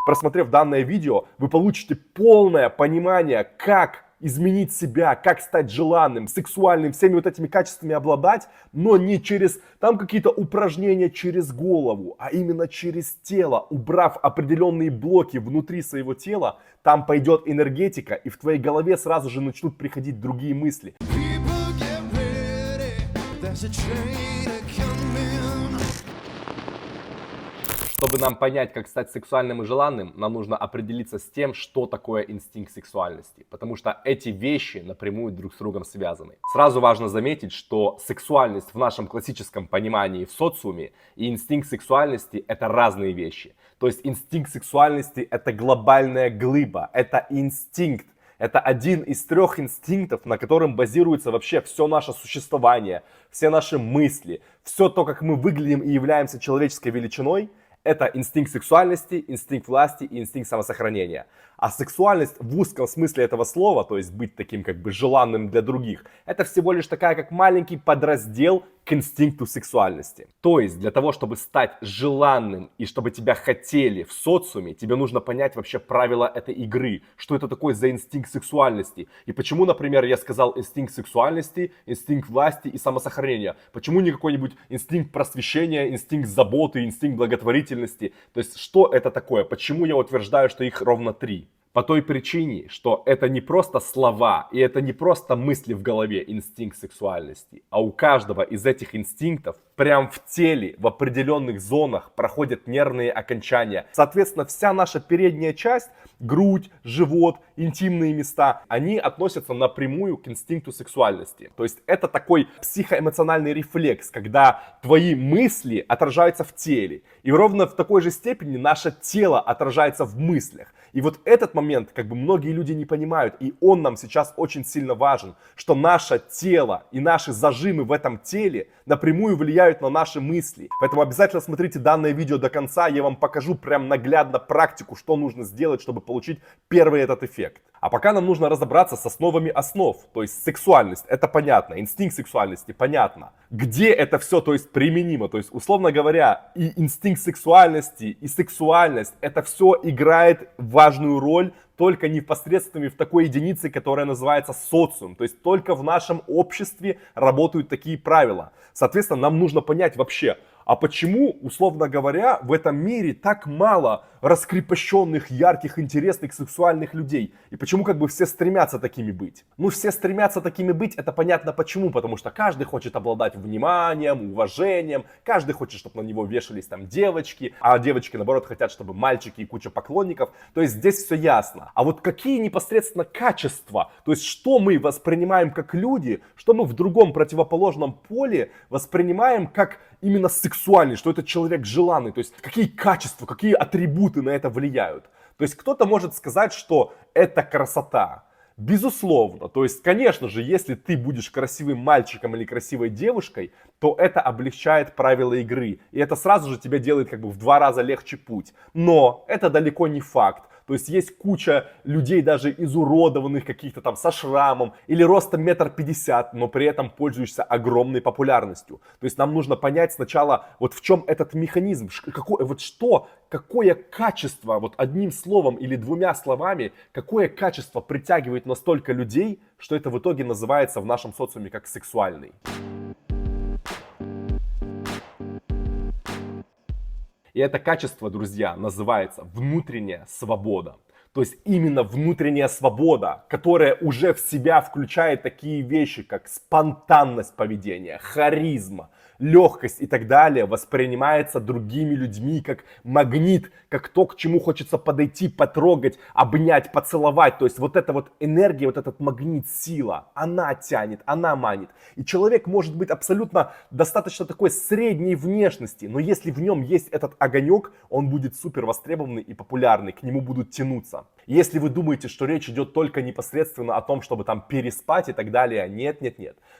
Просмотрев данное видео, вы получите полное понимание, как изменить себя, как стать желанным, сексуальным, всеми вот этими качествами обладать, но не через там какие-то упражнения через голову, а именно через тело. Убрав определенные блоки внутри своего тела, там пойдет энергетика, и в твоей голове сразу же начнут приходить другие мысли. Чтобы нам понять, как стать сексуальным и желанным, нам нужно определиться с тем, что такое инстинкт сексуальности. Потому что эти вещи напрямую друг с другом связаны. Сразу важно заметить, что сексуальность в нашем классическом понимании в социуме и инстинкт сексуальности — это разные вещи. То есть инстинкт сексуальности — это глобальная глыба, это инстинкт. Это один из 3 инстинктов, на котором базируется вообще все наше существование, все наши мысли, все то, как мы выглядим и являемся человеческой величиной. Это инстинкт сексуальности, инстинкт власти и инстинкт самосохранения. А сексуальность в узком смысле этого слова, то есть быть таким как бы желанным для других, это всего лишь такая как маленький подраздел к инстинкту сексуальности. То есть для того, чтобы стать желанным и чтобы тебя хотели в социуме, тебе нужно понять вообще правила этой игры. Что это такое за инстинкт сексуальности? И почему, например, я сказал инстинкт сексуальности, инстинкт власти и самосохранения? Почему не какой-нибудь инстинкт просвещения, инстинкт заботы, инстинкт благотворительности? То есть что это такое? Почему я утверждаю, что их ровно 3? По той причине, что это не просто слова, и это не просто мысли в голове, инстинкт сексуальности, а у каждого из этих инстинктов прям в теле, в определенных зонах проходят нервные окончания. Соответственно, вся наша передняя часть, грудь, живот, интимные места, они относятся напрямую к инстинкту сексуальности. То есть это такой психоэмоциональный рефлекс, когда твои мысли отражаются в теле. И ровно в такой же степени наше тело отражается в мыслях. И вот этот момент, как бы многие люди не понимают, и он нам сейчас очень сильно важен, что наше тело и наши зажимы в этом теле напрямую влияют на наши мысли. Поэтому обязательно смотрите данное видео до конца, я вам покажу прям наглядно практику, что нужно сделать, чтобы получить первый этот эффект. А пока нам нужно разобраться с основами основ, то есть сексуальность, это понятно, инстинкт сексуальности, понятно. Где это все, то есть применимо, то есть условно говоря, и инстинкт сексуальности, и сексуальность, это все играет важную роль только непосредственно в такой единице, которая называется социум. То есть только в нашем обществе работают такие правила. Соответственно, нам нужно понять вообще, а почему, условно говоря, в этом мире так мало раскрепощенных, ярких, интересных, сексуальных людей? И почему как бы все стремятся такими быть? Ну, все стремятся такими быть, это понятно почему. Потому что каждый хочет обладать вниманием, уважением, каждый хочет, чтобы на него вешались там девочки, а девочки, наоборот, хотят, чтобы мальчики и куча поклонников. То есть здесь все ясно. А вот какие непосредственно качества, то есть что мы воспринимаем как люди, что мы в другом противоположном поле воспринимаем как именно сексуальный, что этот человек желанный, то есть какие качества, какие атрибуты на это влияют. То есть кто-то может сказать, что это красота. Безусловно, то есть, конечно же, если ты будешь красивым мальчиком или красивой девушкой, то это облегчает правила игры. И это сразу же тебя делает как бы в 2 раза легче путь. Но это далеко не факт. То есть есть куча людей даже изуродованных каких-то там со шрамом или ростом 1,50 м, но при этом пользуешься огромной популярностью. То есть нам нужно понять сначала, вот в чем этот механизм, какое качество, вот одним словом или 2 словами, какое качество притягивает настолько людей, что это в итоге называется в нашем социуме как сексуальный. И это качество, друзья, называется внутренняя свобода. То есть именно внутренняя свобода, которая уже в себя включает такие вещи, как спонтанность поведения, харизма, легкость и так далее, воспринимается другими людьми как магнит, как то, к чему хочется подойти, потрогать, обнять, поцеловать. То есть вот эта вот энергия, вот этот магнит, сила, она тянет, она манит. И человек может быть абсолютно достаточно такой средней внешности, но если в нем есть этот огонек, он будет супер востребованный и популярный, к нему будут тянуться. Если вы думаете, что речь идет только непосредственно о том, чтобы там переспать и так далее, нет.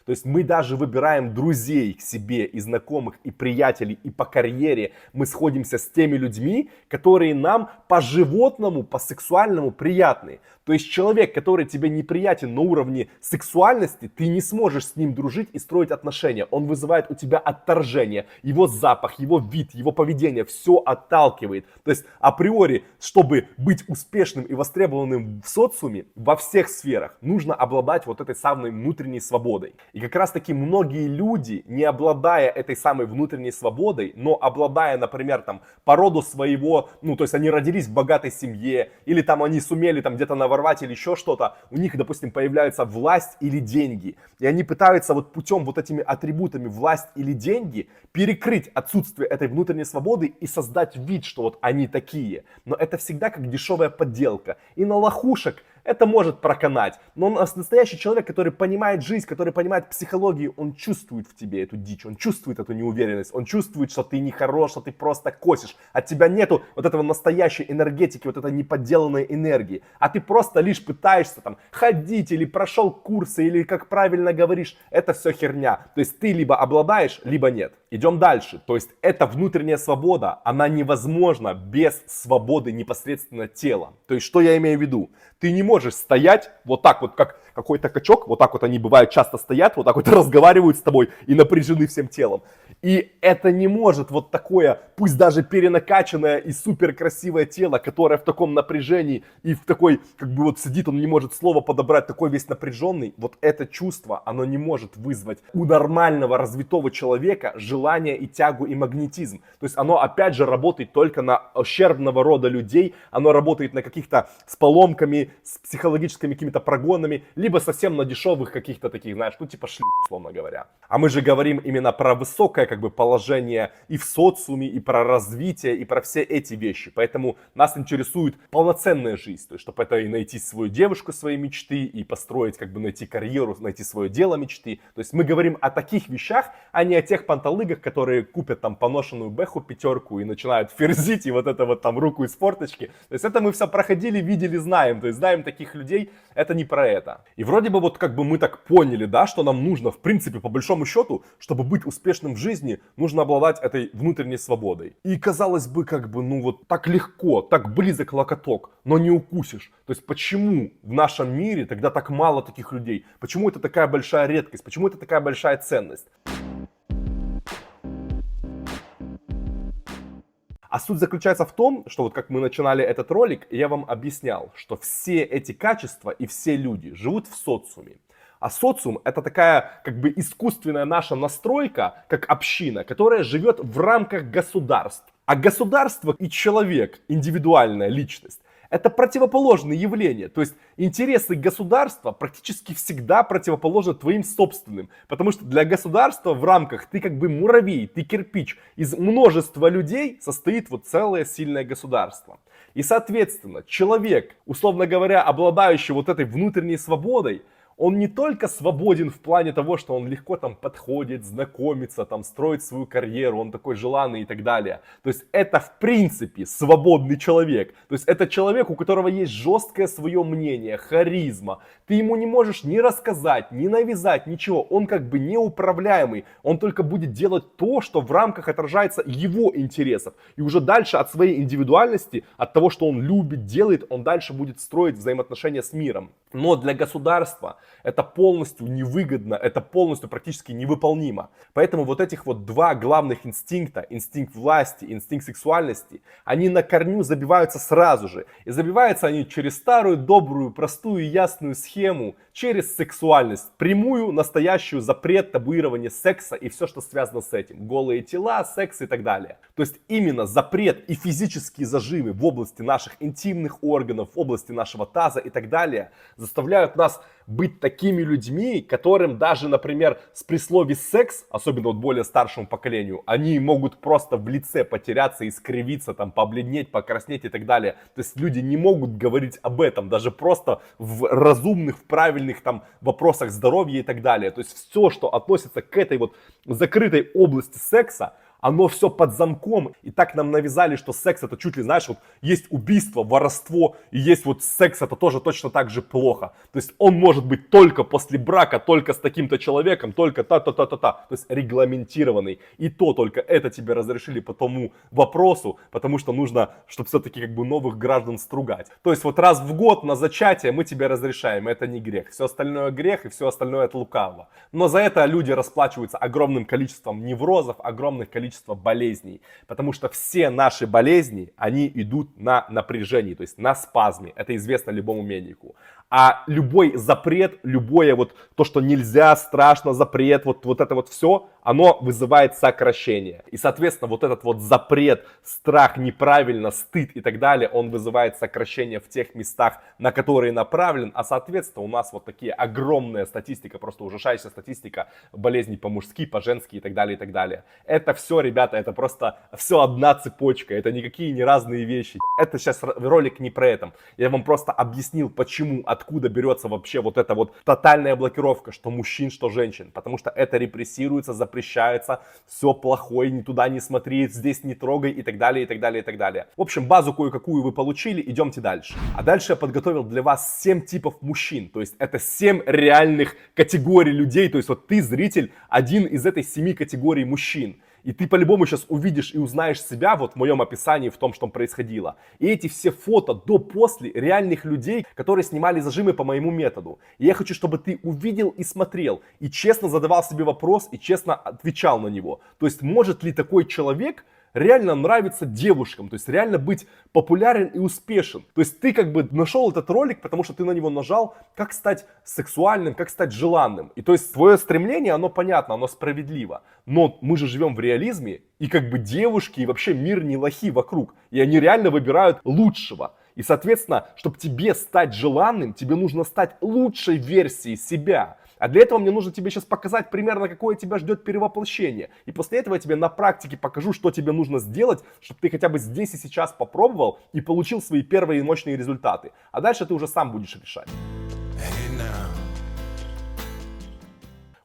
То есть мы даже выбираем друзей к себе и знакомых, и приятелей, и по карьере мы сходимся с теми людьми, которые нам по животному, по сексуальному приятны. То есть человек, который тебе неприятен на уровне сексуальности, ты не сможешь с ним дружить и строить отношения. Он вызывает у тебя отторжение. Его запах, его вид, его поведение, все отталкивает. То есть априори, чтобы быть успешным и востребованным в социуме, во всех сферах, нужно обладать вот этой самой внутренней свободой. И как раз таки многие люди, не обладая этой самой внутренней свободой, но обладая, например, там, по роду своего, то есть они родились в богатой семье, или там они сумели там где-то наворовать или еще что-то, у них, допустим, появляется власть или деньги. И они пытаются вот путем вот этими атрибутами власть или деньги перекрыть отсутствие этой внутренней свободы и создать вид, что вот они такие. Но это всегда как дешевая подделка. И на лохушек это может проканать. Но настоящий человек, который понимает жизнь, который понимает психологию, он чувствует в тебе эту дичь, он чувствует эту неуверенность, он чувствует, что ты не хорош, что ты просто косишь. От тебя нету вот этого настоящей энергетики, вот этой неподделанной энергии. А ты просто лишь пытаешься там ходить или прошел курсы, или как правильно говоришь, это все херня. То есть ты либо обладаешь, либо нет. Идем дальше. То есть эта внутренняя свобода, она невозможна без свободы непосредственно тела. То есть что я имею в виду? Ты не можешь стоять вот так вот, как какой-то качок, вот так вот они бывают часто стоят, вот так вот разговаривают с тобой и напряжены всем телом. И это не может вот такое, пусть даже перенакачанное и супер красивое тело, которое в таком напряжении и в такой, как бы вот сидит, он не может слово подобрать, такой весь напряженный, вот это чувство, оно не может вызвать у нормального развитого человека желание и тягу и магнетизм. То есть оно опять же работает только на ущербного рода людей, оно работает на каких-то с поломками, с психологическими какими-то прогонами, либо совсем на дешевых каких-то таких, знаешь, типа шлюх, условно говоря. А мы же говорим именно про высокое как бы положение и в социуме, и про развитие, и про все эти вещи. Поэтому нас интересует полноценная жизнь, то есть чтобы это и найти свою девушку своей мечты, и построить, как бы найти карьеру, найти свое дело мечты. То есть мы говорим о таких вещах, а не о тех панталыгах, которые купят там поношенную бэху пятерку и начинают ферзить, и вот это вот там руку из форточки. То есть это мы все проходили, видели, знаем. То есть знаем таких людей, это не про это. И вроде бы вот как бы мы так поняли, да, что нам нужно, в принципе, по большому счету, чтобы быть успешным в жизни, нужно обладать этой внутренней свободой. И казалось бы, как бы, вот так легко, так близок локоток, но не укусишь. То есть почему в нашем мире тогда так мало таких людей? Почему это такая большая редкость? Почему это такая большая ценность? А суть заключается в том, что вот как мы начинали этот ролик, я вам объяснял, что все эти качества и все люди живут в социуме. А социум это такая как бы искусственная наша настройка, как община, которая живет в рамках государств. А государство и человек, индивидуальная личность, это противоположные явления. То есть интересы государства практически всегда противоположны твоим собственным. Потому что для государства в рамках ты как бы муравей, ты кирпич. Из множества людей состоит вот целое сильное государство. И соответственно человек, условно говоря, обладающий вот этой внутренней свободой, он не только свободен в плане того, что он легко там подходит, знакомится, там строит свою карьеру, он такой желанный и так далее. То есть это в принципе свободный человек. То есть это человек, у которого есть жесткое свое мнение, харизма. Ты ему не можешь ни рассказать, ни навязать, ничего. Он как бы неуправляемый. Он только будет делать то, что в рамках отражается его интересов. И уже дальше от своей индивидуальности, от того, что он любит, делает, он дальше будет строить взаимоотношения с миром. Но для государства это полностью невыгодно, это полностью практически невыполнимо. Поэтому вот этих вот два главных инстинкта, инстинкт власти, инстинкт сексуальности, они на корню забиваются сразу же. И забиваются они через старую, добрую, простую и ясную схему, через сексуальность. Прямую, настоящую запрет, табуирование секса и все, что связано с этим. Голые тела, секс и так далее. То есть именно запрет и физические зажимы в области наших интимных органов, в области нашего таза и так далее заставляют нас быть такими людьми, которым даже, например, с присловие секс, особенно вот более старшему поколению, они могут просто в лице потеряться, искривиться, там, побледнеть, покраснеть и так далее. То есть люди не могут говорить об этом, даже просто в разумных, в правильных там вопросах здоровья и так далее. То есть все, что относится к этой вот закрытой области секса, оно все под замком. И так нам навязали, что секс это чуть ли, знаешь, вот есть убийство, воровство, и есть вот секс, это тоже точно так же плохо. То есть он может быть только после брака, только с таким-то человеком, только та-та-та-та-та. То есть регламентированный. И то только это тебе разрешили по тому вопросу, потому что нужно, чтобы все-таки как бы новых граждан стругать. То есть вот раз в год на зачатие мы тебе разрешаем, это не грех. Все остальное грех и все остальное это лукаво. Но за это люди расплачиваются огромным количеством неврозов, огромным количеством болезней. Потому что все наши болезни, они идут на напряжении, то есть на спазме. Это известно любому медику. А любой запрет, любое вот то, что нельзя, страшно, запрет, вот это вот все, оно вызывает сокращение. И, соответственно, вот этот вот запрет, страх, неправильно, стыд и так далее, он вызывает сокращение в тех местах, на которые направлен. А, соответственно, у нас вот такие огромная статистика, просто ужасающая статистика болезней по-мужски, по-женски и так далее, и так далее. Это все, ребята, это просто все одна цепочка, это никакие не разные вещи. Это сейчас ролик не про это. Я вам просто объяснил, почему, откуда берется вообще вот эта вот тотальная блокировка, что мужчин, что женщин. Потому что это репрессируется, запрещается, все плохое, ни туда не смотри, здесь не трогай и так далее, и так далее, и так далее. В общем, базу кое-какую вы получили, идемте дальше. А дальше я подготовил для вас 7 типов мужчин. То есть это 7 реальных категорий людей. То есть вот ты, зритель, один из этой 7 категорий мужчин. И ты по-любому сейчас увидишь и узнаешь себя вот в моем описании, в том, что происходило. И эти все фото до-после реальных людей, которые снимали зажимы по моему методу. И я хочу, чтобы ты увидел и смотрел, и честно задавал себе вопрос, и честно отвечал на него. То есть может ли такой человек реально нравится девушкам, то есть реально быть популярен и успешен. То есть ты как бы нашел этот ролик, потому что ты на него нажал, как стать сексуальным, как стать желанным. И то есть твое стремление, оно понятно, оно справедливо. Но мы же живем в реализме, и как бы девушки, и вообще мир не лохи вокруг. И они реально выбирают лучшего. И, соответственно, чтобы тебе стать желанным, тебе нужно стать лучшей версией себя. А для этого мне нужно тебе сейчас показать примерно, какое тебя ждет перевоплощение. И после этого я тебе на практике покажу, что тебе нужно сделать, чтобы ты хотя бы здесь и сейчас попробовал и получил свои первые мощные результаты. А дальше ты уже сам будешь решать.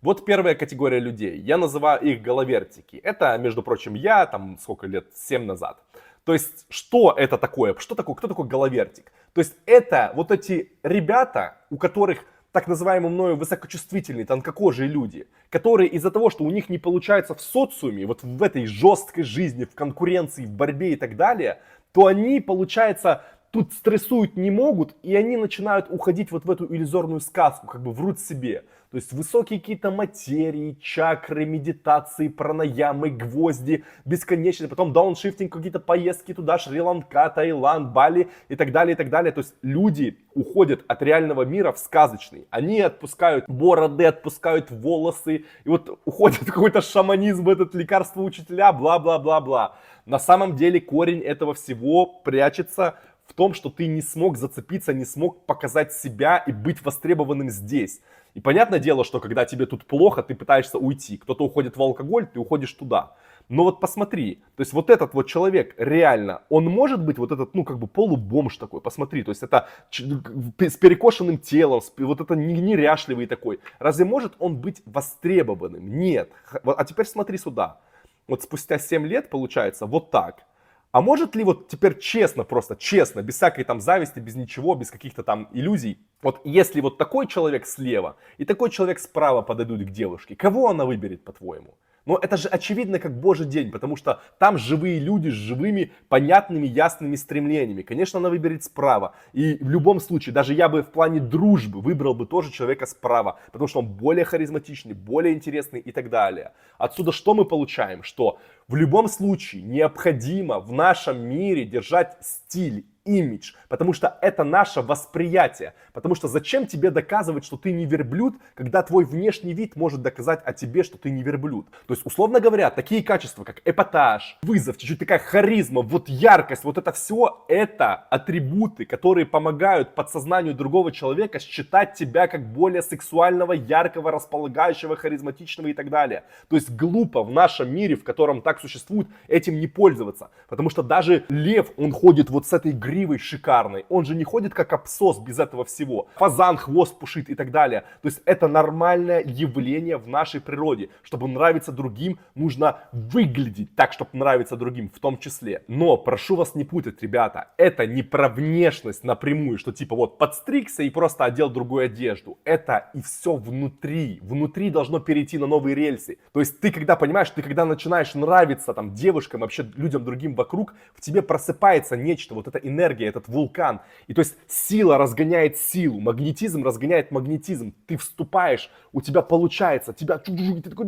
Вот первая категория людей. Я называю их головертики. Это, между прочим, я там сколько лет, 7 назад. То есть, что это такое? Кто такой головертик? То есть, это вот эти ребята, у которых так называемые мною высокочувствительные, тонкокожие люди, которые из-за того, что у них не получается в социуме, вот в этой жесткой жизни, в конкуренции, в борьбе и так далее, то они, получается, тут стрессуют не могут, и они начинают уходить вот в эту иллюзорную сказку, как бы врут себе. То есть высокие какие-то материи, чакры, медитации, пранаямы, гвозди, бесконечные. Потом дауншифтинг, какие-то поездки туда, Шри-Ланка, Таиланд, Бали и так далее, и так далее. То есть люди уходят от реального мира в сказочный. Они отпускают бороды, отпускают волосы, и вот уходит в какой-то шаманизм, в этот лекарство учителя, бла-бла-бла-бла. На самом деле корень этого всего прячется в том, что ты не смог зацепиться, не смог показать себя и быть востребованным здесь. И понятное дело, что когда тебе тут плохо, ты пытаешься уйти. Кто-то уходит в алкоголь, ты уходишь туда. Но вот посмотри, то есть вот этот вот человек реально, он может быть вот этот, ну как бы полубомж такой, посмотри, то есть это с перекошенным телом, вот это неряшливый такой. Разве может он быть востребованным? Нет. А теперь смотри сюда. Вот спустя 7 лет получается вот так. А может ли вот теперь честно, просто честно, без всякой там зависти, без ничего, без каких-то там иллюзий, вот если вот такой человек слева и такой человек справа подойдут к девушке, кого она выберет, по-твоему? Но это же очевидно как божий день, потому что там живые люди с живыми, понятными, ясными стремлениями. Конечно, она выберет справа. И в любом случае, даже я бы в плане дружбы выбрал бы тоже человека справа, потому что он более харизматичный, более интересный и так далее. Отсюда что мы получаем? Что в любом случае необходимо в нашем мире держать стиль, имидж, потому что это наше восприятие. Потому что зачем тебе доказывать, что ты не верблюд, когда твой внешний вид может доказать о тебе, что ты не верблюд. То есть, условно говоря, такие качества, как эпатаж, вызов, чуть-чуть такая харизма, вот яркость, вот это все, это атрибуты, которые помогают подсознанию другого человека считать тебя как более сексуального, яркого, располагающего, харизматичного и так далее. То есть, глупо в нашем мире, в котором так существует, этим не пользоваться. Потому что даже лев, он ходит вот с этой гривой шикарной, он же не ходит как абсос без этого всего. Фазан хвост пушит и так далее. То есть это нормальное явление в нашей природе. Чтобы нравиться другим, нужно выглядеть так, чтобы нравиться другим в том числе. Но прошу вас не путать, ребята, это не про внешность напрямую, что типа вот подстригся и просто одел другую одежду. Это и все внутри. Внутри должно перейти на новые рельсы. То есть ты когда понимаешь, ты когда начинаешь нравиться там девушкам, вообще людям другим вокруг, в тебе просыпается нечто, вот эта энергия, этот вулкан. И то есть сила разгоняет силу, магнетизм разгоняет магнетизм. Ты вступаешь, у тебя получается, тебя ты такой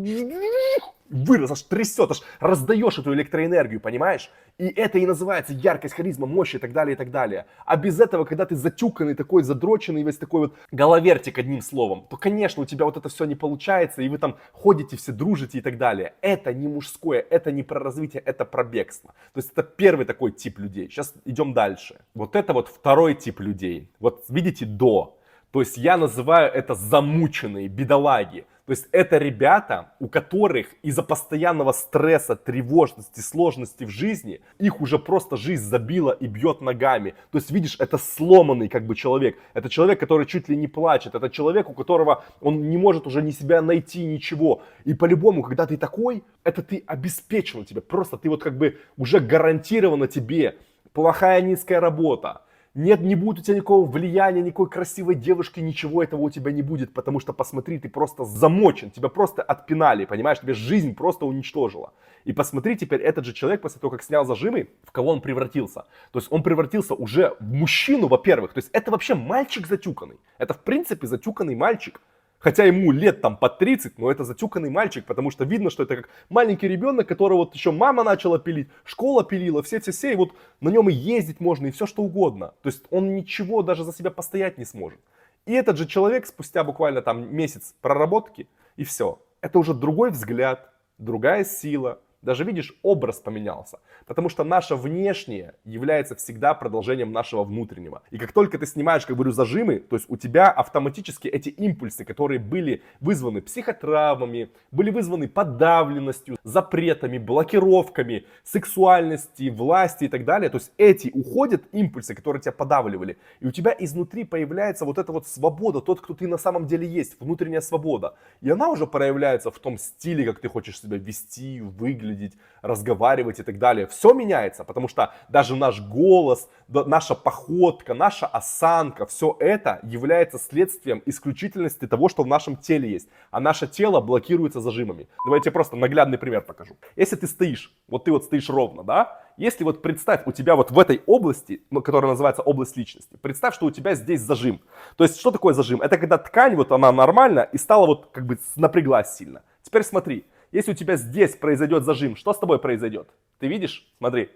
вырос, аж трясет, аж раздаешь эту электроэнергию, понимаешь? И это и называется яркость, харизма, мощь и так далее, и так далее. А без этого, когда ты затюканный, такой задроченный, весь такой вот головертик, одним словом, то, конечно, у тебя вот это все не получается, и вы там ходите, все дружите и так далее. Это не мужское, это не про развитие, это про бегство. То есть это первый такой тип людей. Сейчас идем дальше. Вот это вот второй тип людей. Вот видите, до. То есть я называю это замученные бедолаги. То есть это ребята, у которых из-за постоянного стресса, тревожности, сложности в жизни, их уже просто жизнь забила и бьет ногами. То есть видишь, это сломанный как бы человек. Это человек, который чуть ли не плачет. Это человек, у которого он не может уже ни себя найти, ничего. И по-любому, когда ты такой, это ты обеспечен у тебя. Просто ты вот как бы уже гарантировано тебе плохая низкая работа. Нет, не будет у тебя никакого влияния, никакой красивой девушки, ничего этого у тебя не будет, потому что, посмотри, ты просто замочен, тебя просто отпинали, понимаешь, тебе жизнь просто уничтожила. И посмотри теперь, этот же человек после того, как снял зажимы, в кого он превратился. То есть он превратился уже в мужчину, во-первых, то есть это вообще мальчик затюканный, это в принципе затюканный мальчик. Хотя ему лет там под 30, но это затюканный мальчик, потому что видно, что это как маленький ребенок, которого вот еще мама начала пилить, школа пилила, все, и вот на нем и ездить можно, и все что угодно. То есть он ничего даже за себя постоять не сможет. И этот же человек спустя буквально там месяц проработки, и все. Это уже другой взгляд, другая сила. Даже видишь, образ поменялся. Потому что наше внешнее является всегда продолжением нашего внутреннего. И как только ты снимаешь, как говорю, зажимы, то есть у тебя автоматически эти импульсы, которые были вызваны психотравмами, были вызваны подавленностью, запретами, блокировками, сексуальности, власти и так далее. То есть эти уходят импульсы, которые тебя подавливали. И у тебя изнутри появляется вот эта вот свобода, тот, кто ты на самом деле есть, внутренняя свобода. И она уже проявляется в том стиле, как ты хочешь себя вести, выглядеть, разговаривать и так далее. Все меняется, потому что даже наш голос, наша походка, наша осанка, все это является следствием исключительности того, что в нашем теле есть. А наше тело блокируется зажимами. Давайте я просто наглядный пример покажу. Если ты стоишь, вот ты вот стоишь ровно, да? Если вот представь, у тебя вот в этой области, которая называется область личности, представь, что у тебя здесь зажим. То есть что такое зажим? Это когда ткань, вот она нормально и стала вот как бы напряглась сильно. Теперь смотри. Если у тебя здесь произойдет зажим, что с тобой произойдет? Ты видишь? Смотри.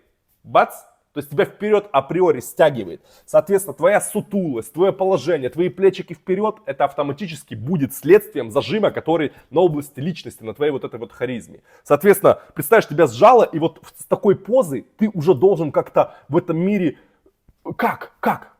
Бац. То есть тебя вперед априори стягивает. Соответственно, твоя сутулость, твое положение, твои плечики вперед, это автоматически будет следствием зажима, который на области личности, на твоей вот этой вот харизме. Соответственно, представь, тебя сжало, и вот с такой позы ты уже должен как-то в этом мире... Как?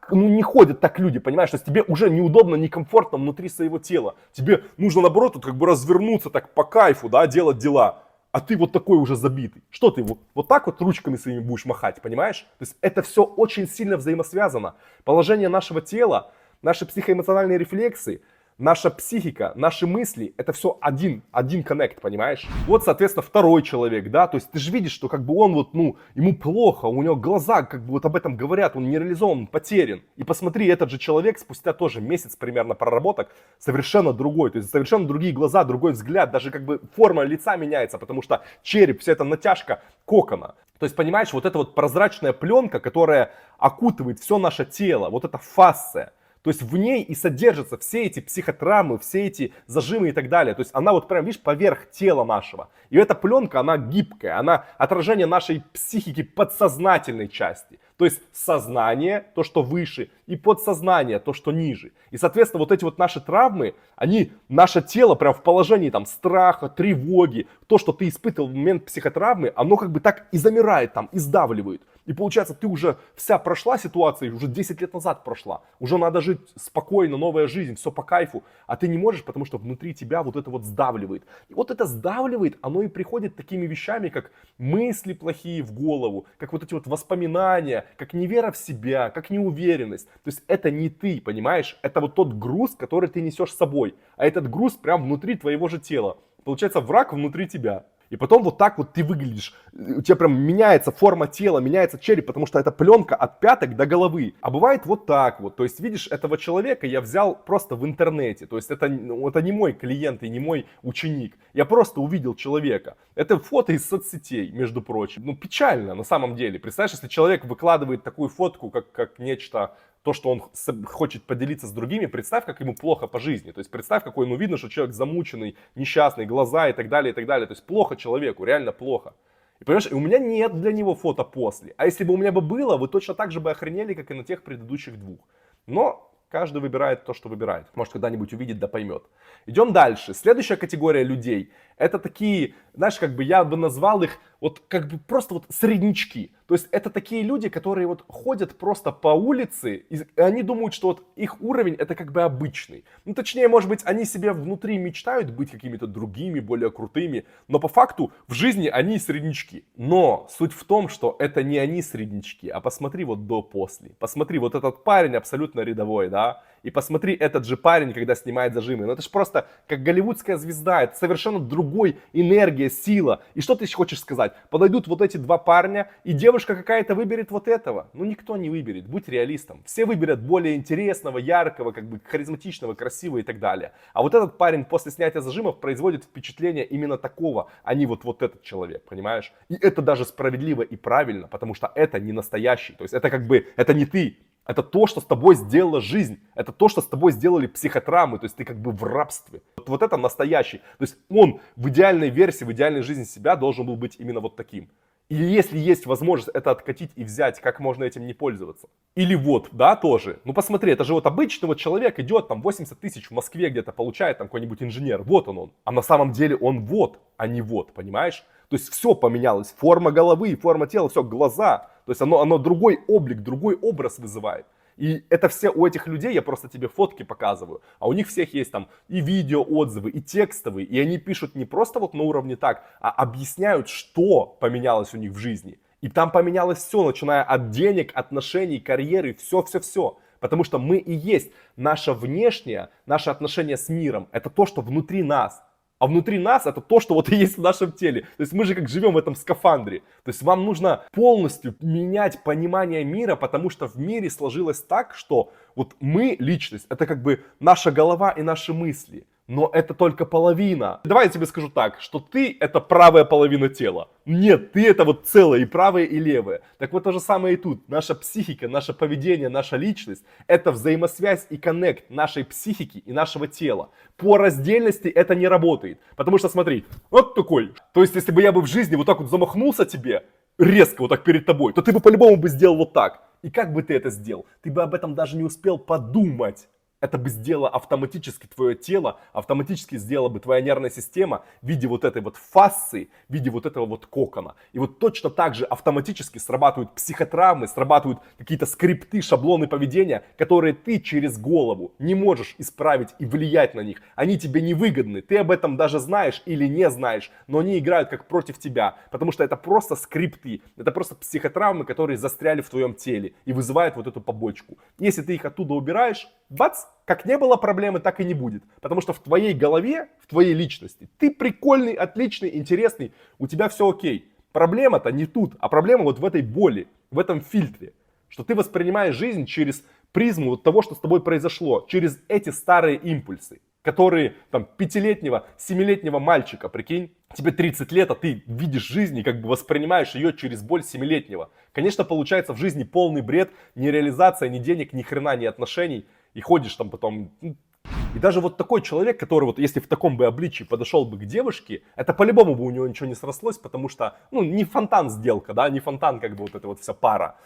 Ну не ходят так люди, понимаешь, то есть тебе уже неудобно, некомфортно внутри своего тела. Тебе нужно наоборот вот, как бы развернуться так по кайфу, да, делать дела. А ты вот такой уже забитый. Что ты вот так вот ручками своими будешь махать, понимаешь? То есть это все очень сильно взаимосвязано. Положение нашего тела, наши психоэмоциональные рефлексы, наша психика, наши мысли, это все один коннект, понимаешь? Вот, соответственно, второй человек, да, то есть ты же видишь, что как бы он вот, ну, ему плохо, у него глаза как бы вот об этом говорят, он не реализован, он потерян. И посмотри, этот же человек спустя тоже месяц примерно проработок совершенно другой, то есть совершенно другие глаза, другой взгляд, даже как бы форма лица меняется, потому что череп, вся эта натяжка кокона. То есть, понимаешь, вот эта вот прозрачная пленка, которая окутывает все наше тело, вот эта фасция. То есть в ней и содержатся все эти психотравмы, все эти зажимы и так далее. То есть она вот прям, видишь, поверх тела нашего. И эта пленка, она гибкая, она отражение нашей психики подсознательной части. То есть сознание, то, что выше, и подсознание, то, что ниже. И, соответственно, вот эти вот наши травмы, они, наше тело прям в положении там страха, тревоги, то, что ты испытывал в момент психотравмы, оно как бы так и замирает там, и сдавливает. И получается, ты уже вся прошла ситуация, уже 10 лет назад прошла. Уже надо жить спокойно, новая жизнь, все по кайфу. А ты не можешь, потому что внутри тебя вот это вот сдавливает. И вот это сдавливает, оно и приходит такими вещами, как мысли плохие в голову, как вот эти вот воспоминания, как невера в себя, как неуверенность. То есть это не ты, понимаешь? Это вот тот груз, который ты несешь с собой. А этот груз прям внутри твоего же тела. Получается, враг внутри тебя. И потом вот так вот ты выглядишь, у тебя прям меняется форма тела, меняется череп, потому что это пленка от пяток до головы. А бывает вот так вот, то есть видишь, этого человека я взял просто в интернете, то есть это не мой клиент и не мой ученик, я просто увидел человека. Это фото из соцсетей, между прочим. Ну печально на самом деле, представляешь, если человек выкладывает такую фотку, как нечто... То, что он хочет поделиться с другими, представь, как ему плохо по жизни. То есть представь, какой, ну, видно, что человек замученный, несчастный, глаза и так далее, и так далее. То есть плохо человеку, реально плохо. И понимаешь, и у меня нет для него фото после. А если бы у меня бы было, вы точно так же бы охренели, как и на тех предыдущих двух. Но каждый выбирает то, что выбирает. Может, когда-нибудь увидит, да поймет. Идем дальше. Следующая категория людей. Это такие, знаешь, как бы я бы назвал их вот как бы просто вот среднячки. То есть это такие люди, которые вот ходят просто по улице, и они думают, что вот их уровень это как бы обычный. Ну, точнее, может быть, они себе внутри мечтают быть какими-то другими, более крутыми, но по факту в жизни они среднячки. Но суть в том, что это не они среднячки, а посмотри вот до-после. Посмотри, вот этот парень абсолютно рядовой, да, и посмотри этот же парень, когда снимает зажимы. Ну, это же просто как голливудская звезда, это совершенно другой энергия, сила. И что ты хочешь сказать? Подойдут вот эти два парня, и девушка какая-то выберет вот этого. Ну, никто не выберет, будь реалистом. Все выберут более интересного, яркого, как бы харизматичного, красивого и так далее. А вот этот парень после снятия зажимов производит впечатление именно такого, а не вот этот человек, понимаешь? И это даже справедливо и правильно, потому что это не настоящий. То есть это как бы, это не ты. Это то, что с тобой сделала жизнь. Это то, что с тобой сделали психотравмы. То есть ты как бы в рабстве. Вот это настоящий. То есть он в идеальной версии, в идеальной жизни себя должен был быть именно вот таким. И если есть возможность это откатить и взять, как можно этим не пользоваться? Или вот, да, тоже. Ну посмотри, это же вот обычный вот человек идет, там 80 тысяч в Москве где-то получает, там какой-нибудь инженер. Вот он. А на самом деле он вот, а не вот, понимаешь? То есть все поменялось. Форма головы, форма тела, все, глаза. То есть оно другой облик, другой образ вызывает. И это все у этих людей, я просто тебе фотки показываю, а у них всех есть там и видео отзывы, и текстовые, и они пишут не просто вот на уровне так, а объясняют, что поменялось у них в жизни. И там поменялось все, начиная от денег, отношений, карьеры, все. Потому что мы и есть наше внешнее, наше отношение с миром, это то, что внутри нас. А внутри нас это то, что вот и есть в нашем теле. То есть мы же как живем в этом скафандре. То есть вам нужно полностью менять понимание мира, потому что в мире сложилось так, что вот мы, личность, это как бы наша голова и наши мысли. Но это только половина. Давай я тебе скажу так, что ты это правая половина тела. Нет, ты это вот целое, и правое, и левое. Так вот то же самое и тут. Наша психика, наше поведение, наша личность — это взаимосвязь и коннект нашей психики и нашего тела. По раздельности это не работает. Потому что смотри, вот такой. То есть если бы я бы в жизни вот так вот замахнулся тебе, резко вот так перед тобой, то ты бы по-любому бы сделал вот так. И как бы ты это сделал? Ты бы об этом даже не успел подумать. Это бы сделало автоматически твое тело, автоматически сделала бы твоя нервная система в виде вот этой вот фасции, в виде вот этого вот кокона. И вот точно так же автоматически срабатывают психотравмы, срабатывают какие-то скрипты, шаблоны поведения, которые ты через голову не можешь исправить и влиять на них. Они тебе невыгодны, ты об этом даже знаешь или не знаешь, но они играют как против тебя, потому что это просто скрипты, это просто психотравмы, которые застряли в твоем теле и вызывают вот эту побочку. Если ты их оттуда убираешь, бац! Как не было проблемы, так и не будет. Потому что в твоей голове, в твоей личности, ты прикольный, отличный, интересный, у тебя все окей. Проблема-то не тут, а проблема вот в этой боли, в этом фильтре. Что ты воспринимаешь жизнь через призму вот того, что с тобой произошло, через эти старые импульсы, которые там 5-летнего, 7-летнего мальчика, прикинь, тебе 30 лет, а ты видишь жизнь и как бы воспринимаешь ее через боль 7-летнего. Конечно, получается в жизни полный бред, ни реализация, ни денег, ни хрена, ни отношений. И ходишь там потом. И даже вот такой человек, который вот если в таком бы обличии подошел бы к девушке, это по-любому бы у него ничего не срослось, потому что, ну, не фонтан сделка, да, не фонтан как бы вот эта вот вся пара.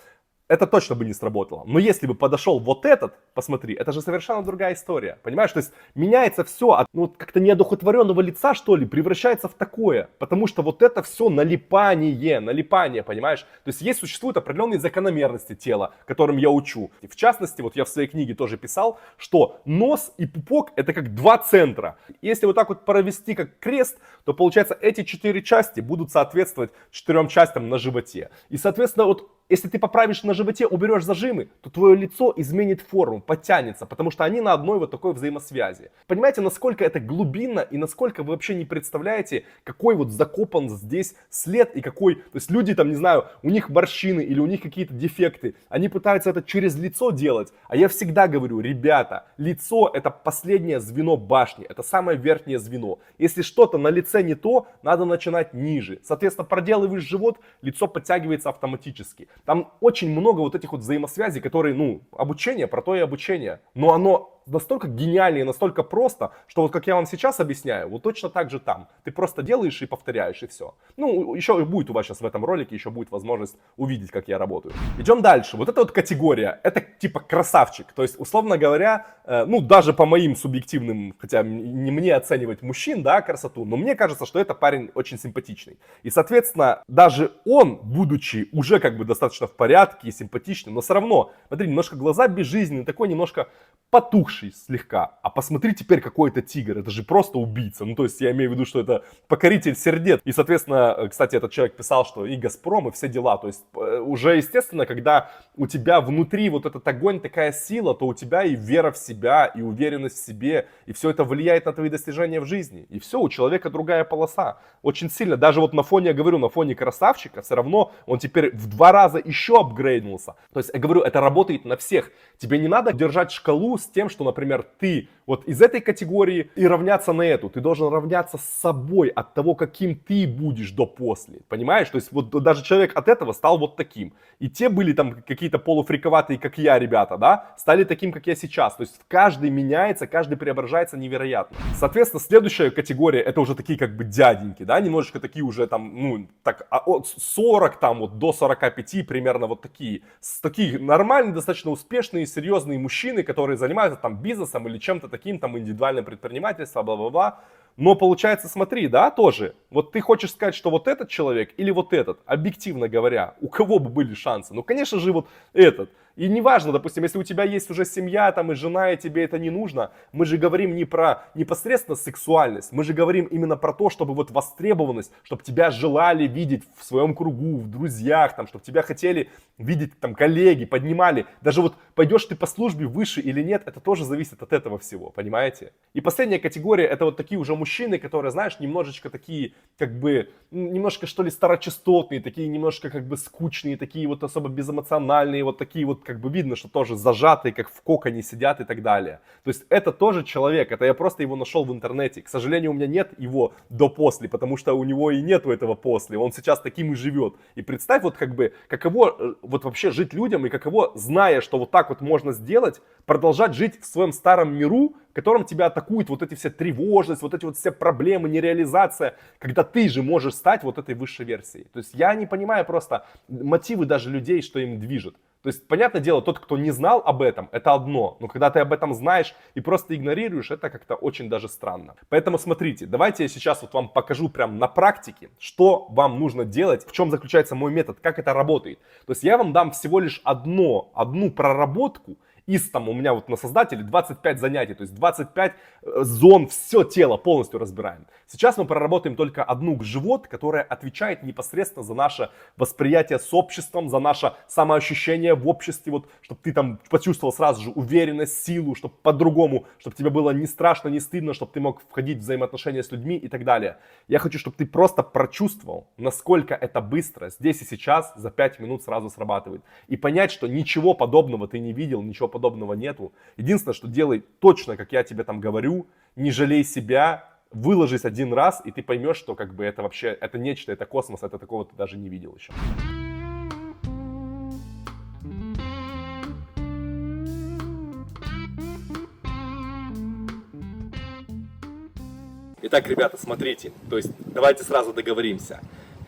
это точно бы не сработало. Но если бы подошел вот этот, посмотри, это же совершенно другая история. Понимаешь, то есть меняется все от как-то неодухотворенного лица, что ли, превращается в такое. Потому что вот это все налипание, понимаешь? То есть существуют определенные закономерности тела, которым я учу. В частности, вот я в своей книге тоже писал, что нос и пупок это как два центра. Если вот так вот провести как крест, то получается эти 4 части будут соответствовать 4 частям на животе. И соответственно вот если ты поправишь на животе, уберешь зажимы, то твое лицо изменит форму, подтянется, потому что они на одной вот такой взаимосвязи. Понимаете, насколько это глубинно и насколько вы вообще не представляете, какой вот закопан здесь след и какой... То есть люди там, не знаю, у них морщины или у них какие-то дефекты, они пытаются это через лицо делать, а я всегда говорю, ребята, лицо это последнее звено башни, это самое верхнее звено. Если что-то на лице не то, надо начинать ниже. Соответственно, проделываешь живот, лицо подтягивается автоматически. Там очень много вот этих вот взаимосвязей, которые, обучение, про то и обучение. Но оно настолько гениально и настолько просто, что вот как я вам сейчас объясняю, вот точно так же там. Ты просто делаешь и повторяешь, и все. Еще будет у вас сейчас в этом ролике, еще будет возможность увидеть, как я работаю. Идем дальше. Вот эта вот категория, это типа красавчик. То есть, условно говоря, даже по моим субъективным, хотя не мне оценивать мужчин, да, красоту, но мне кажется, что это парень очень симпатичный. И, соответственно, даже он, будучи уже как бы достаточно в порядке и симпатичным, но все равно, смотри, немножко глаза безжизненные, такой немножко потухший слегка. А посмотри теперь, какой это тигр. Это же просто убийца. То есть я имею в виду, что это покоритель сердец. И, соответственно, кстати, этот человек писал, что и Газпром, и все дела. То есть уже, естественно, когда у тебя внутри вот этот огонь, такая сила, то у тебя и вера в себя, и уверенность в себе, и все это влияет на твои достижения в жизни. И все, у человека другая полоса. Очень сильно. Даже вот на фоне, я говорю, на фоне красавчика, все равно он теперь в 2 раза еще апгрейднулся. То есть, я говорю, это работает на всех. Тебе не надо держать шкалу с тем, что, например, ты вот из этой категории и равняться на эту. Ты должен равняться с собой от того, каким ты будешь до-после. Понимаешь? То есть вот даже человек от этого стал вот таким. И те были там какие-то полуфриковатые, как я, ребята, да, стали таким, как я сейчас. То есть каждый меняется, каждый преображается невероятно. Соответственно, следующая категория, это уже такие как бы дяденьки, да, немножечко такие уже там, от 40 там вот до 45 примерно вот такие. Такие нормальные, достаточно успешные, серьезные мужчины, которые занимаются там бизнесом или чем-то таким, там индивидуальным предпринимательством, бла-бла-бла. Но получается, смотри, да, тоже, вот ты хочешь сказать, что вот этот человек или вот этот, объективно говоря, у кого бы были шансы? Конечно же, вот этот. И неважно, допустим, если у тебя есть уже семья там и жена, и тебе это не нужно, мы же говорим не про непосредственно сексуальность, мы же говорим именно про то, чтобы вот востребованность, чтобы тебя желали видеть в своем кругу, в друзьях, там, чтобы тебя хотели видеть там коллеги, поднимали. Даже вот пойдешь ты по службе выше или нет, это тоже зависит от этого всего, понимаете? И последняя категория, это вот такие уже мужчины, которые, знаешь, немножечко такие, как бы, немножко что ли старочастотные, такие немножко как бы скучные, такие вот особо безэмоциональные, вот такие вот как бы видно, что тоже зажатые, как в коконе сидят и так далее. То есть это тоже человек, это я просто его нашел в интернете. К сожалению, у меня нет его до-после, потому что у него и нету этого после. Он сейчас таким и живет. И представь вот как бы, каково вот вообще жить людям и каково, зная, что вот так вот можно сделать, продолжать жить в своем старом миру, в котором тебя атакуют вот эти все тревожность, вот эти вот все проблемы, нереализация, когда ты же можешь стать вот этой высшей версией. То есть я не понимаю просто мотивы даже людей, что им движет. То есть, понятное дело, тот, кто не знал об этом, это одно. Но когда ты об этом знаешь и просто игнорируешь, это как-то очень даже странно. Поэтому смотрите, давайте я сейчас вот вам покажу прям на практике, что вам нужно делать, в чем заключается мой метод, как это работает. То есть я вам дам всего лишь одну проработку, из там у меня вот на создателе 25 занятий, то есть 25 зон, все тело полностью разбираем. Сейчас мы проработаем только одну живот, которая отвечает непосредственно за наше восприятие с обществом, за наше самоощущение в обществе, вот, чтобы ты там почувствовал сразу же уверенность, силу, чтобы по-другому, чтобы тебе было не страшно, не стыдно, чтобы ты мог входить в взаимоотношения с людьми и так далее. Я хочу, чтобы ты просто прочувствовал, насколько это быстро, здесь и сейчас, за 5 минут сразу срабатывает. И понять, что ничего подобного ты не видел, ничего подобного нету. Единственное, что делай точно, как я тебе там говорю, не жалей себя, выложись один раз, и ты поймешь, что как бы это вообще, это нечто, это космос, это такого ты даже не видел еще. Итак, ребята, смотрите, то есть давайте сразу договоримся.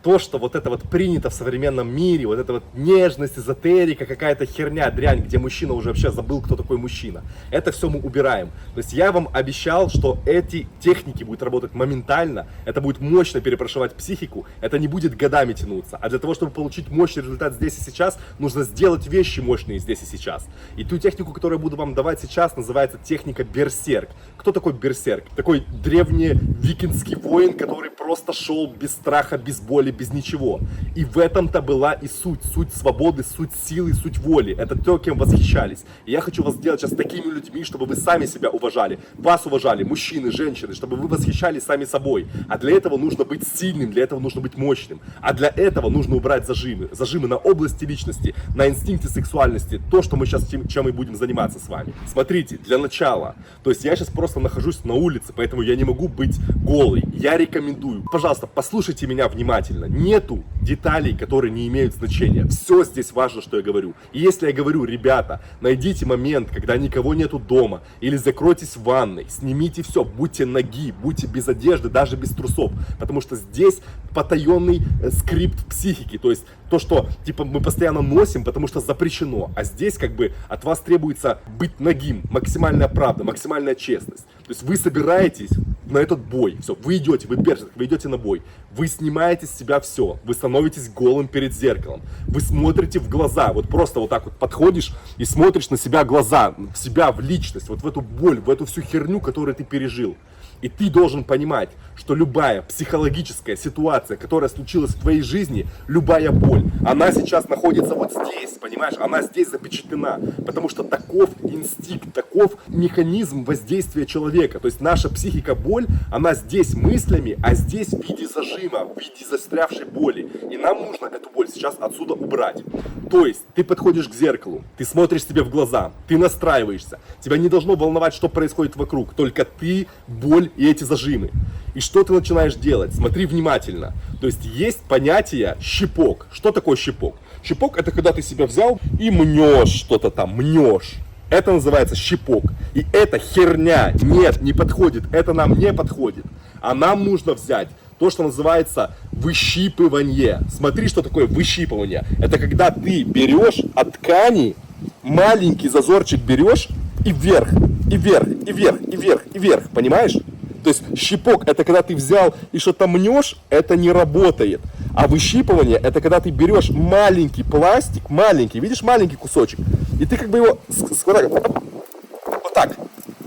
то, что вот это вот принято в современном мире, вот это вот нежность, эзотерика, какая-то херня, дрянь, где мужчина уже вообще забыл, кто такой мужчина. Это все мы убираем. То есть я вам обещал, что эти техники будут работать моментально, это будет мощно перепрошивать психику, это не будет годами тянуться. А для того, чтобы получить мощный результат здесь и сейчас, нужно сделать вещи мощные здесь и сейчас. И ту технику, которую я буду вам давать сейчас, называется техника берсерк. Кто такой берсерк? Такой древний викингский воин, который просто шел без страха, без боли, без ничего. И в этом-то была и суть. Суть свободы, суть силы, суть воли. Это то, кем восхищались. И я хочу вас сделать сейчас такими людьми, чтобы вы сами себя уважали. Вас уважали, мужчины, женщины, чтобы вы восхищались сами собой. А для этого нужно быть сильным, для этого нужно быть мощным. А для этого нужно убрать зажимы. Зажимы на области личности, на инстинкты сексуальности. То, что мы сейчас чем и будем заниматься с вами. Смотрите, для начала. То есть я сейчас просто нахожусь на улице, поэтому я не могу быть голый. Я рекомендую. Пожалуйста, послушайте меня внимательно. Нету деталей, которые не имеют значения. Все здесь важно, что я говорю. И если я говорю, ребята, найдите момент, когда никого нету дома, или закройтесь в ванной, снимите все, будьте ноги, будьте без одежды, даже без трусов. Потому что здесь потаенный скрипт психики. То есть то, что типа мы постоянно носим, потому что запрещено. А здесь как бы от вас требуется быть нагим, максимальная правда, максимальная честность. То есть вы собираетесь на этот бой, все, вы идете, вы берсерк, вы идете на бой, вы снимаете с себя все, вы становитесь голым перед зеркалом, вы смотрите в глаза, вот просто вот так вот подходишь и смотришь на себя глаза, в себя, в личность, вот в эту боль, в эту всю херню, которую ты пережил. И ты должен понимать, что любая психологическая ситуация, которая случилась в твоей жизни, любая боль, она сейчас находится вот здесь, понимаешь? Она здесь запечатлена, потому что таков инстинкт, таков механизм воздействия человека. То есть наша психика-боль, она здесь мыслями, а здесь в виде зажима, в виде застрявшей боли. И нам нужно эту боль сейчас отсюда убрать. То есть ты подходишь к зеркалу, ты смотришь себе в глаза, ты настраиваешься. Тебя не должно волновать, что происходит вокруг, только ты, боль и эти зажимы. И что ты начинаешь делать? Смотри внимательно. То есть понятие щипок. Что такое щипок? Щипок — это когда ты себя взял и мнешь что-то там, мнешь. Это называется щипок. И эта херня, нет, не подходит, это нам не подходит. А нам нужно взять то, что называется выщипывание. Смотри, что такое выщипывание. Это когда ты берешь от ткани, маленький зазорчик берешь и вверх, и вверх, и вверх, и вверх, и вверх, понимаешь? То есть щипок — это когда ты взял и что-то мнешь, это не работает. А выщипывание — это когда ты берешь маленький пластик, маленький, видишь, маленький кусочек, и ты как бы его вот так,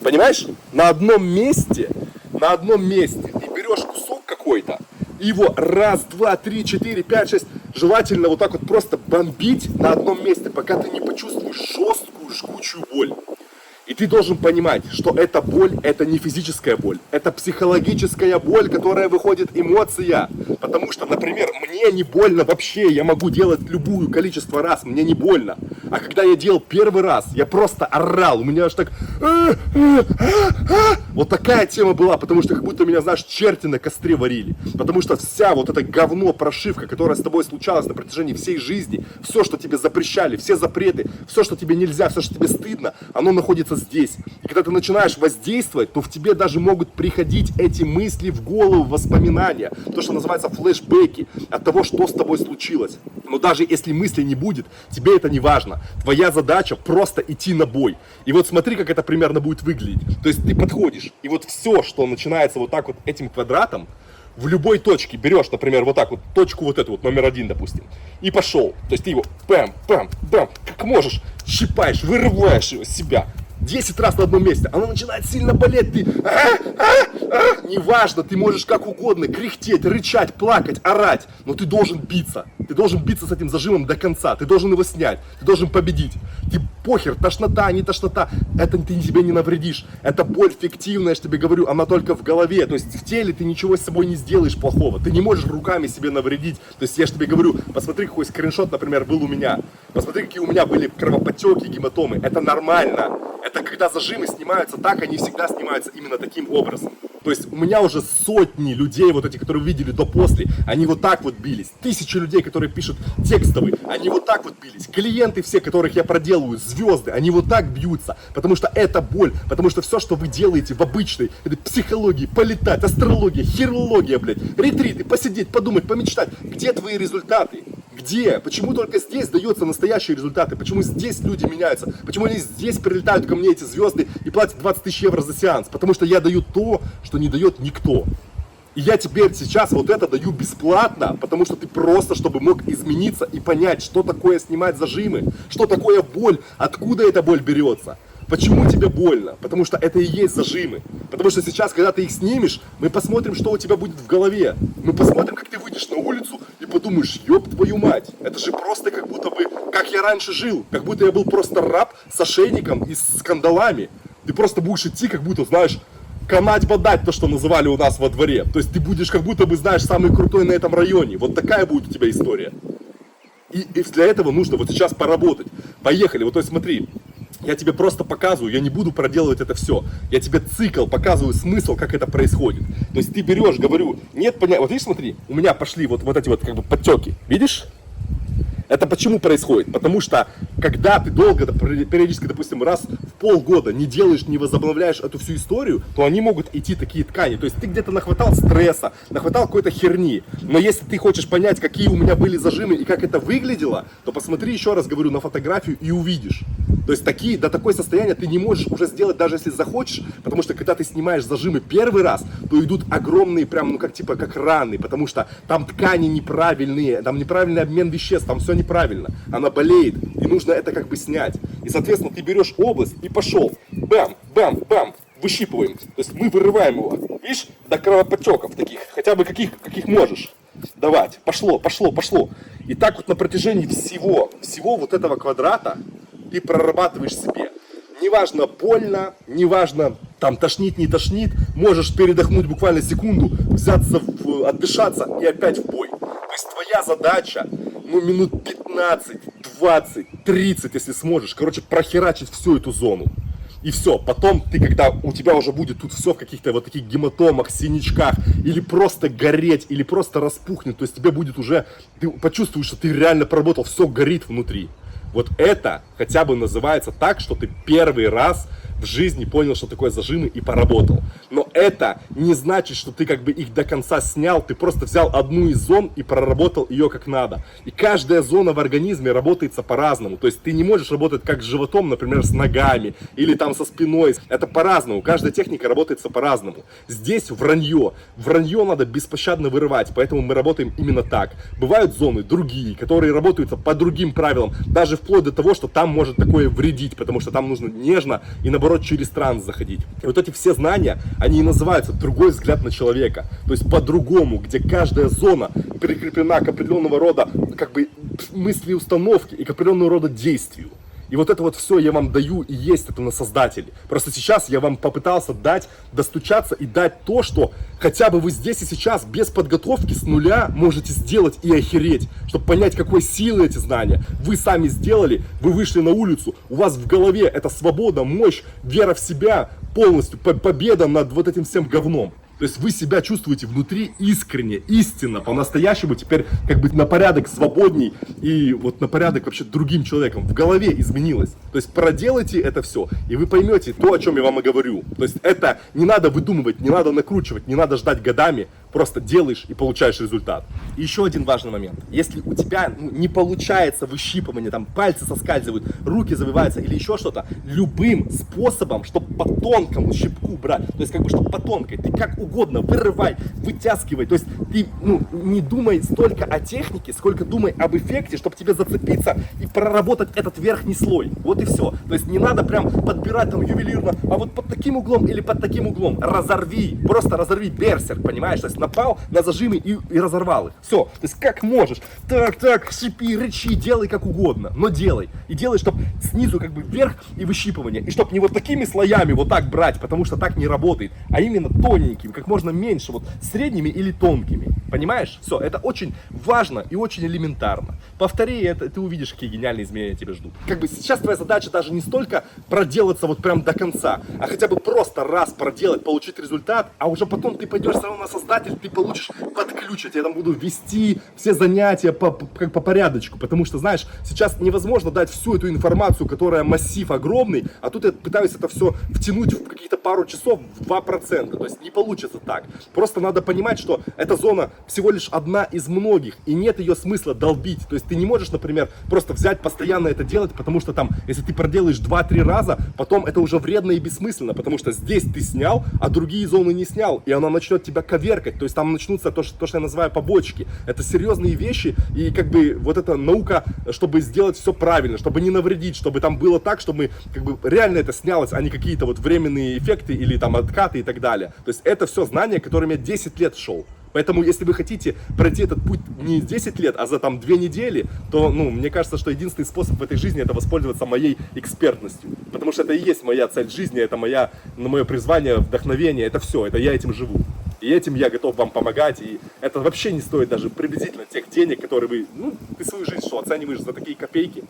понимаешь? На одном месте ты берешь кусок какой-то, и его раз, два, три, четыре, пять, шесть, желательно вот так вот просто бомбить на одном месте, пока ты не почувствуешь жесткую, жгучую боль. И ты должен понимать, что эта боль, это не физическая боль, это психологическая боль, которая выходит эмоция. Потому что, например, мне не больно вообще, я могу делать любое количество раз, мне не больно. А когда я делал первый раз, я просто орал, у меня аж так... Вот такая тема была, потому что как будто меня, знаешь, черти на костре варили. Потому что вся вот эта говно, прошивка, которая с тобой случалась на протяжении всей жизни, все, что тебе запрещали, все запреты, все, что тебе нельзя, все, что тебе стыдно, оно находится здесь. И когда ты начинаешь воздействовать, то в тебе даже могут приходить эти мысли в голову, воспоминания. То, что называется флешбеки от того, что с тобой случилось. Но даже если мысли не будет, тебе это не важно. Твоя задача просто идти на бой. И вот смотри, как это примерно будет выглядеть. То есть ты подходишь, и вот все, что начинается вот так вот этим квадратом, в любой точке берешь, например, вот так вот, точку вот эту вот, номер 1, допустим, и пошел. То есть ты его бам, бам, бам, как можешь, щипаешь, вырываешь его с себя. 10 раз на одном месте, оно начинает сильно болеть, ты, неважно, ты можешь как угодно кряхтеть, рычать, плакать, орать, но ты должен биться с этим зажимом до конца, ты должен его снять, ты должен победить, ты похер, тошнота, не тошнота, это ты себе не навредишь, это боль фиктивная, я тебе говорю, она только в голове, то есть в теле ты ничего с собой не сделаешь плохого, ты не можешь руками себе навредить, то есть я же тебе говорю, посмотри, какой скриншот, например, был у меня, посмотри, какие у меня были кровоподтеки, гематомы, это нормально. Это когда зажимы снимаются так, они всегда снимаются именно таким образом. То есть у меня уже сотни людей, вот эти, которые вы видели до-после, они вот так вот бились. Тысячи людей, которые пишут текстовые, они вот так вот бились. Клиенты все, которых я проделываю, звезды, они вот так бьются. Потому что это боль, потому что все, что вы делаете в обычной этой психологии, полетать, астрология, хирология, блядь, ретриты, посидеть, подумать, помечтать. Где твои результаты? Где? Почему только здесь даются настоящие результаты? Почему здесь люди меняются? Почему они здесь прилетают ко мне, эти звезды, и платят 20 тысяч евро за сеанс? Потому что я даю то, что не дает никто. И я теперь сейчас вот это даю бесплатно, потому что ты просто, чтобы мог измениться и понять, что такое снимать зажимы, что такое боль, откуда эта боль берется. Почему тебе больно? Потому что это и есть зажимы. Потому что сейчас, когда ты их снимешь, мы посмотрим, что у тебя будет в голове. Мы посмотрим, как ты выйдешь на улицу и подумаешь, ёб твою мать, это же просто как будто бы, как я раньше жил, как будто я был просто раб с ошейником и с кандалами. Ты просто будешь идти, как будто, знаешь, канать-бодать, то, что называли у нас во дворе. То есть ты будешь как будто бы, знаешь, самый крутой на этом районе. Вот такая будет у тебя история. И для этого нужно вот сейчас поработать. Поехали, вот то есть смотри. Я тебе просто показываю, я не буду проделывать это все. Я тебе цикл показываю, смысл, как это происходит. То есть ты берешь, говорю, нет понятия. Вот видишь, смотри, у меня пошли вот эти вот как бы подтеки. Видишь? Это почему происходит? Потому что, когда ты долго, периодически, допустим, раз в полгода не делаешь, не возобновляешь эту всю историю, то они могут идти такие ткани. То есть ты где-то нахватал стресса, нахватал какой-то херни. Но если ты хочешь понять, какие у меня были зажимы и как это выглядело, то посмотри еще раз, говорю, на фотографию и увидишь. То есть до такое состояние ты не можешь уже сделать, даже если захочешь, потому что когда ты снимаешь зажимы первый раз, то идут огромные прям, ну как типа как раны, потому что там ткани неправильные, там неправильный обмен веществ, там все неправильно, она болеет, и нужно это как бы снять. И соответственно ты берешь область и пошел, бам, бам, бам, выщипываем, то есть мы вырываем его, видишь, до кровоподтеков таких, хотя бы каких можешь давать, пошло. И так вот на протяжении всего вот этого квадрата ты прорабатываешь себе. Неважно больно, неважно там тошнит, не тошнит, можешь передохнуть буквально секунду, взяться, отдышаться и опять в бой. То есть твоя задача, ну минут 15, 20, 30, если сможешь, короче, прохерачить всю эту зону. И все, потом ты, когда у тебя уже будет тут все в каких-то вот таких гематомах, синячках, или просто гореть, или просто распухнет, то есть тебе будет уже, ты почувствуешь, что ты реально проработал, все горит внутри. Вот это хотя бы называется так, что ты первый раз в жизни понял, что такое зажимы и поработал. Но это не значит, что ты как бы их до конца снял, ты просто взял одну из зон и проработал ее как надо. И каждая зона в организме работается по-разному. То есть ты не можешь работать как с животом, например, с ногами или там со спиной. Это по-разному, каждая техника работается по-разному. Здесь вранье. Вранье надо беспощадно вырывать, поэтому мы работаем именно так. Бывают зоны другие, которые работают по другим правилам, даже вплоть до того, что там может такое вредить, потому что там нужно нежно и наоборот через транс заходить. И вот эти все знания, они и называются другой взгляд на человека. То есть по-другому, где каждая зона прикреплена к определенного рода как бы мысли, установки и к определенного рода действию. И вот это вот все я вам даю, и есть это на Создателе. Просто сейчас я вам попытался дать, достучаться и дать то, что хотя бы вы здесь и сейчас без подготовки с нуля можете сделать и охереть, чтобы понять, какой силы эти знания. Вы сами сделали, вы вышли на улицу, у вас в голове эта свобода, мощь, вера в себя полностью, победа над вот этим всем говном. То есть вы себя чувствуете внутри искренне, истинно, по-настоящему теперь как бы на порядок свободней и вот на порядок вообще другим человеком. В голове изменилось. То есть проделайте это все, и вы поймете то, о чем я вам и говорю. То есть это не надо выдумывать, не надо накручивать, не надо ждать годами. Просто делаешь и получаешь результат. И еще один важный момент. Если у тебя не получается выщипывание, там пальцы соскальзывают, руки завиваются или еще что-то, любым способом, чтобы по тонкому щипку брать, то есть как бы чтобы по тонкой, ты как угодно вырывай, вытаскивай. То есть ты не думай столько о технике, сколько думай об эффекте, чтобы тебе зацепиться и проработать этот верхний слой. Вот и все. То есть не надо прям подбирать там ювелирно, а вот под таким углом или под таким углом. Разорви, просто разорви берсерк, понимаешь? То есть напал на зажимы и разорвал их. Все. То есть как можешь. Так, шипи, рычи, делай как угодно. Но делай. И делай, чтобы снизу как бы вверх и выщипывание. И чтобы не вот такими слоями вот так брать, потому что так не работает, а именно тоненькими, как можно меньше, вот средними или тонкими. Понимаешь? Все, это очень важно и очень элементарно. Повтори это, ты увидишь, какие гениальные изменения тебя ждут. Как бы сейчас твоя задача даже не столько проделаться вот прям до конца, а хотя бы просто раз проделать, получить результат, а уже потом ты пойдешь все равно на создатель, ты получишь под ключ. Я там буду вести все занятия как по порядочку, потому что, знаешь, сейчас невозможно дать всю эту информацию, которая массив огромный, а тут я пытаюсь это все втянуть в каких-то пару часов в 2%. То есть не получится так. Просто надо понимать, что эта зона всего лишь одна из многих, и нет ее смысла долбить. То есть ты не можешь, например, просто взять постоянно это делать, потому что там, если ты проделаешь 2-3 раза, потом это уже вредно и бессмысленно, потому что здесь ты снял, а другие зоны не снял, и она начнет тебя коверкать. То есть там начнутся то, что я называю побочки. Это серьезные вещи, и как бы вот эта наука, чтобы сделать все правильно, чтобы не навредить, чтобы там было так, чтобы как бы реально это снялось, а не какие-то вот временные эффекты или там откаты и так далее. То есть это все знания, которыми я 10 лет шел. Поэтому, если вы хотите пройти этот путь не 10 лет, а за там 2 недели, то, ну, мне кажется, что единственный способ в этой жизни это воспользоваться моей экспертностью. Потому что это и есть моя цель жизни, это мое призвание, вдохновение, это все, это я этим живу. И этим я готов вам помогать, и это вообще не стоит даже приблизительно тех денег, которые вы, ну, ты свою жизнь что, оцениваешь за такие копейки.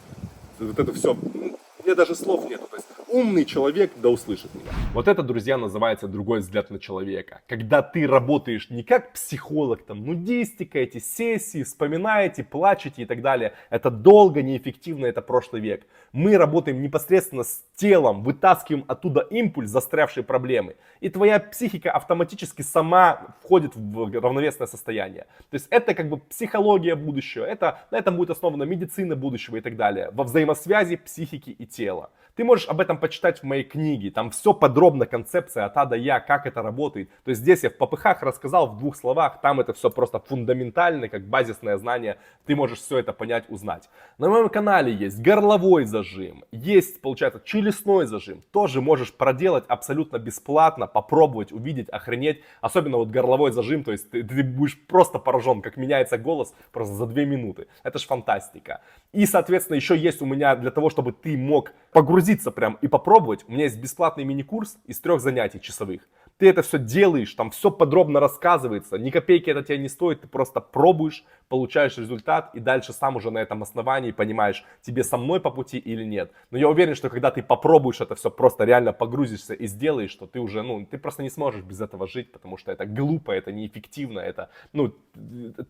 Вот это все, у меня даже слов нету. То есть умный человек да услышит меня. Вот это, друзья, называется другой взгляд на человека. Когда ты работаешь не как психолог, там, нудистика, сессии, вспоминаете, плачете и так далее. Это долго, неэффективно, это прошлый век. Мы работаем непосредственно с телом, вытаскиваем оттуда импульс застрявшей проблемы. И твоя психика автоматически сама входит в равновесное состояние. То есть это как бы психология будущего, на этом будет основана медицина будущего и так далее. Во взаимосвязи психики и тела. Ты можешь об этом почитать в моей книге, там все подробно, концепция от А до Я, как это работает. То есть здесь я в попыхах рассказал в 2 словах, там это все просто фундаментально, как базисное знание, ты можешь все это понять, узнать. На моем канале есть горловой зажим, есть, получается, челюстной зажим, тоже можешь проделать абсолютно бесплатно, попробовать, увидеть, охренеть, особенно вот горловой зажим, то есть ты будешь просто поражен, как меняется голос просто за 2 минуты, это ж фантастика. И, соответственно, еще есть у меня для того, чтобы ты мог погрузиться прям и попробовать, у меня есть бесплатный мини-курс из 3 занятий часовых. Ты это все делаешь, там все подробно рассказывается, ни копейки это тебе не стоит, ты просто пробуешь, получаешь результат и дальше сам уже на этом основании понимаешь, тебе со мной по пути или нет. Но я уверен, что когда ты попробуешь это все, просто реально погрузишься и сделаешь, что ты уже, ну, ты просто не сможешь без этого жить, потому что это глупо, это неэффективно, это, ну,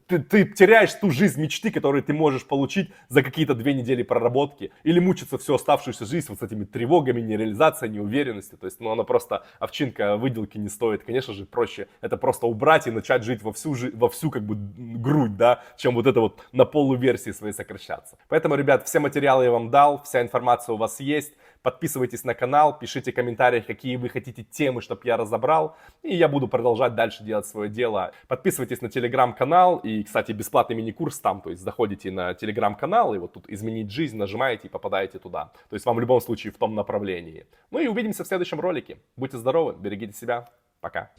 ты теряешь ту жизнь мечты, которую ты можешь получить за какие-то 2 недели проработки, или мучиться всю оставшуюся жизнь вот с этими тревогами, нереализацией, неуверенностью, то есть, ну, она просто овчинка выделки не стоит. Конечно же, проще это просто убрать и начать жить во всю как бы грудь, да, чем вот это вот на полуверсии своей сокращаться. Поэтому, ребят, все материалы я вам дал, вся информация у вас есть. Подписывайтесь на канал, пишите в комментариях, какие вы хотите темы, чтобы я разобрал. И я буду продолжать дальше делать свое дело. Подписывайтесь на телеграм-канал. И, кстати, бесплатный мини-курс там. То есть заходите на телеграм-канал и вот тут «Изменить жизнь» нажимаете и попадаете туда. То есть вам в любом случае в том направлении. Ну и увидимся в следующем ролике. Будьте здоровы, берегите себя. Пока.